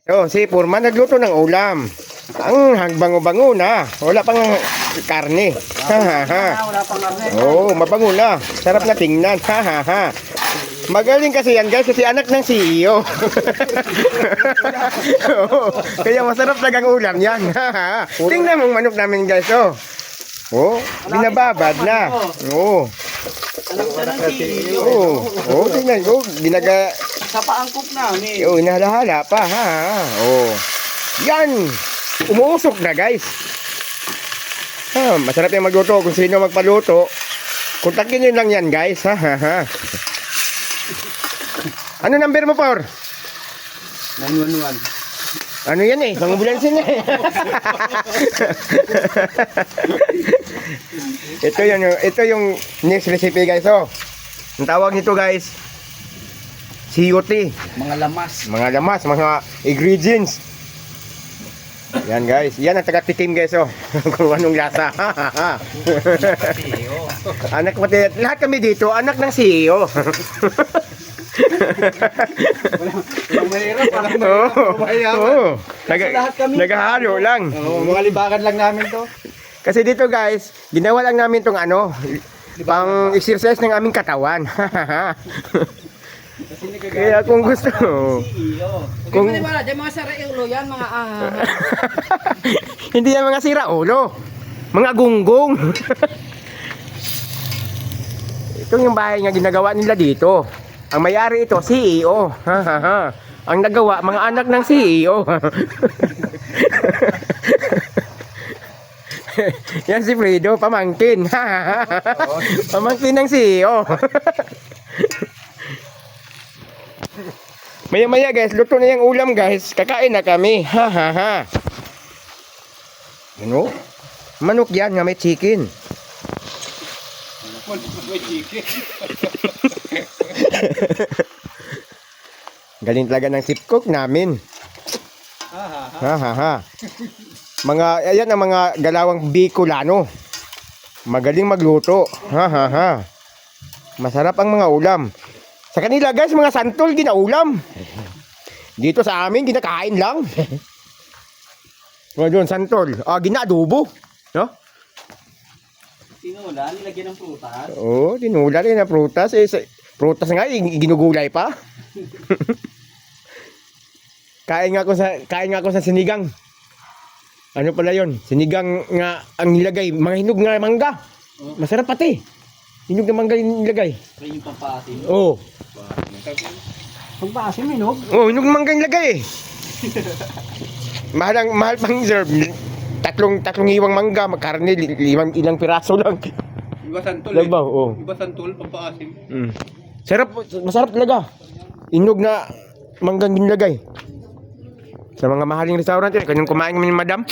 So, si Purman nagluto ng ulam. Ang hangbango-bango na. Wala pang karne. Ha ha ha. Wala pang karne. Oo, mabango na. Sarap na tingnan. Ha ha ha. Magaling kasi yan guys, kasi anak ng CEO. Oo, kaya masarap talagang ulam yan. Ha ha. Tingnan mong manok namin guys, oh. Oh, binababad na. Oo. Alam siya ng CEO. Oo. Oo, tingnan ko. Ginaga... Sa paangkop namin. Oo, inahala pa, ha. Oo. Yan. Umuusok na, guys. Ha, masarap yung magluto. Kung sino magpaluto, kontakin nyo lang yan, guys. Ha, ha, ha. Ano number mo, Paul? 911. Ano yan eh? Pang-ambulansya na eh. ito yung next recipe, guys. Oh. Ang tawag nito, guys, COT. Mga lamas. Mga lamas, mga ingredients. Yan guys, yan ang taga-tikim guys oh. Kung anong lasa. Anak pati, lahat kami dito, anak ng CEO. Walang mahirap. Oo. Lahat kami. Naghahalo lang. Mga libakan lang namin to. Kasi dito guys, ginawa lang namin tong ano, pang exercise ng aming katawan. Kaya kung gusto, Kung hindi wala, di mga saraulo yan, mga hindi yan mga siraulo, mga gunggong. Ito yung bahay nga ginagawa nila dito. Ang may-ari ito, CEO. Ang nagawa, mga anak ng CEO. Yan si Fredo, pamangkin. Pamangkin ng CEO. Maya-maya guys, luto na yung ulam guys. Kakain na kami. Ha ha ha. Ano? Manok yan nga may chicken. May chicken. Galing talaga ng chip cook namin. Ha ha ha. Mga, ayan ang mga galawang Bicolano. Magaling magluto. Ha ha ha. Masarap ang mga ulam. Sa kanila guys, mga santol ginaulam. Dito sa amin, ginakain lang. Mga doon, santol. Ginaadobo. No? Tinula, nilagyan ng prutas. Oo, tinula rin na prutas. Prutas nga, ginugulay pa. Kain nga ako sa sinigang. Ano pala yon? Sinigang nga ang nilagay. Mga hinog nga mangga. Masarap pati. Hinog na mangga yung nilagay. Kaya yung pampasin. Oo. Pampasin, minog? Oo, hinog na mangga yung nilagay eh. Mahal pang serve. Tatlong iwang mangga, magkarne, ilang piraso lang. Iba santol Diba? Oo. Iba santol, pampaasim. Sarap, masarap talaga. Hinog na manggang nilagay. Sa mga mahaling restaurant yun, kanyang kumain kami ni Madam.